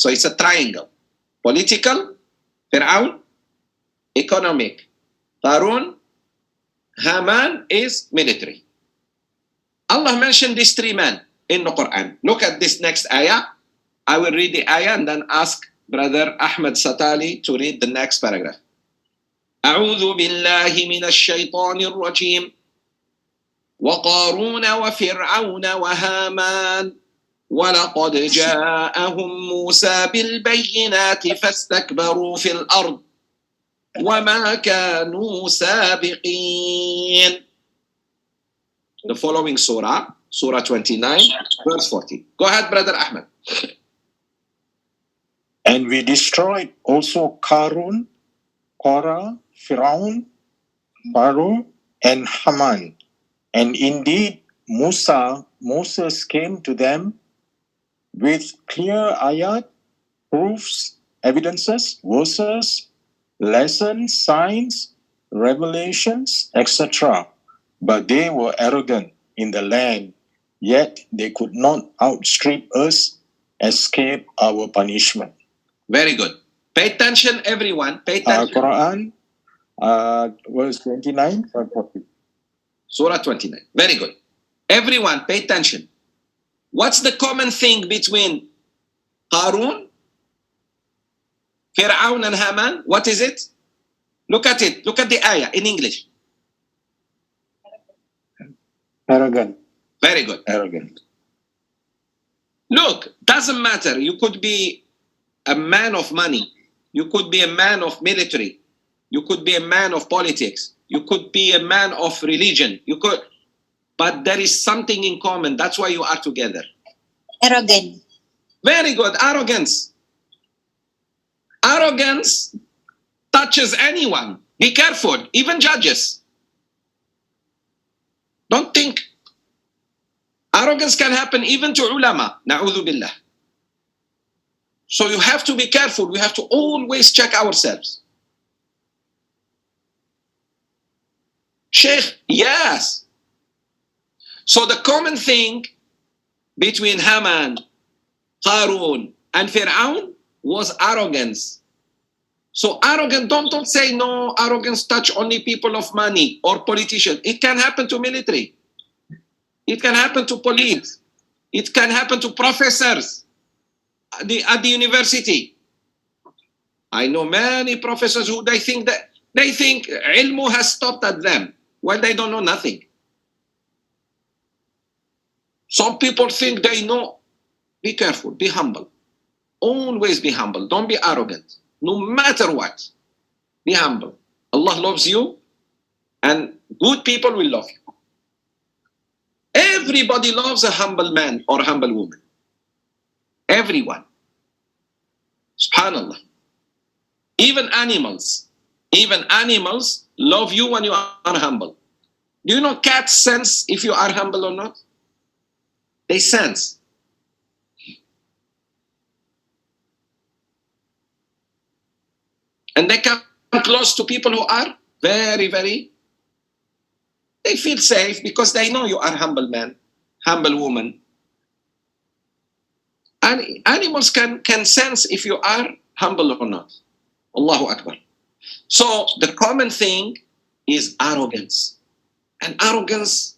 So it's a triangle. Political, Fir'aun, economic, Qârun, Haman is military. Allah mentioned these three men in the Quran. Look at this next ayah. I will read the ayah and then ask Brother Ahmed Satali to read the next paragraph. أعوذ بالله من الشيطان الرجيم وقارون وفرعون وهامان ولقد جاءهم موسى بالبينات فاستكبروا في الأرض وما كانوا سابقين. The following surah, Surah 29, verse 40. Go ahead, Brother Ahmed. And we destroyed also Qârun, Kuala, Fir'aun, Qârun, and Haman. And indeed, Moses came to them with clear ayat, proofs, evidences, verses, lessons, signs, revelations, etc. But they were arrogant in the land, yet they could not outstrip us, escape our punishment. Very good. Pay attention, everyone. Pay attention. Qur'an, verse 29, 40. Surah 29. Very good. Everyone, pay attention. What's the common thing between Qârun, Fir'aun, and Haman? What is it? Look at it. Look at the ayah in English. Arrogant. Very good. Arrogant. Look, doesn't matter. You could be a man of money. You could be a man of military. You could be a man of politics. You could be a man of religion. You could, but there is something in common. That's why you are together. Arrogant. Very good. Arrogance. Arrogance touches anyone. Be careful. Even judges. Don't think. Arrogance can happen even to ulama. Na'udhu billah. So you have to be careful. We have to always check ourselves. Sheikh, yes. So the common thing between Haman, Qârun, and Fir'aun was arrogance. So arrogant, don't say no, arrogance touch only people of money or politicians. It can happen to military. It can happen to police. It can happen to professors at the university. I know many professors who they think ilmu has stopped at them. Well, they don't know nothing. Some people think they know. Be careful, be humble. Always be humble. Don't be arrogant. No matter what, be humble. Allah loves you and good people will love you. Everybody loves a humble man or a humble woman. Everyone. Subhanallah. Even animals love you when you are humble. Do you know cats sense if you are humble or not? They sense. And they come close to people who are very, very, they feel safe because they know you are humble man, humble woman. And animals can sense if you are humble or not. Allahu Akbar. So the common thing is arrogance. And arrogance,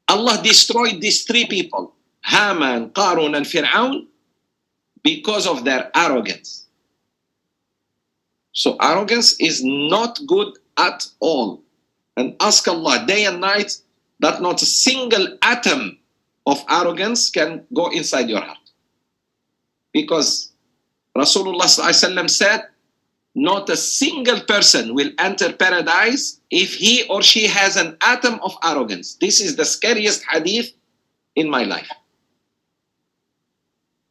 Allah destroyed these three people, Haman, Qârun, and Fir'aun, because of their arrogance. So arrogance is not good at all. And ask Allah day and night that not a single atom of arrogance can go inside your heart. Because Rasulullah ﷺ said, not a single person will enter paradise if he or she has an atom of arrogance. This is the scariest hadith in my life.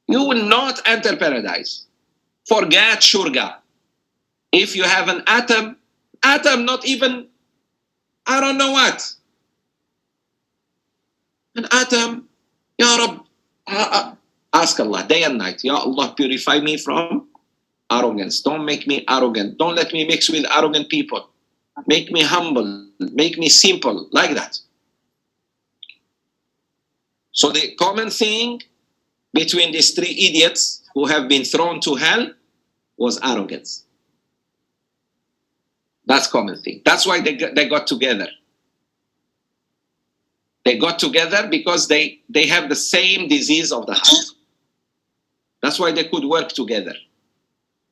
You will not enter paradise. Forget shurga. If you have an atom, not even, I don't know what. An atom, Ya Rab, ask Allah day and night, Ya Allah, purify me from arrogance. Don't make me arrogant. Don't let me mix with arrogant people. Make me humble. Make me simple, like that. So the common thing between these three idiots who have been thrown to hell was arrogance. That's common thing. That's why they got together. They got together because they have the same disease of the heart. That's why they could work together.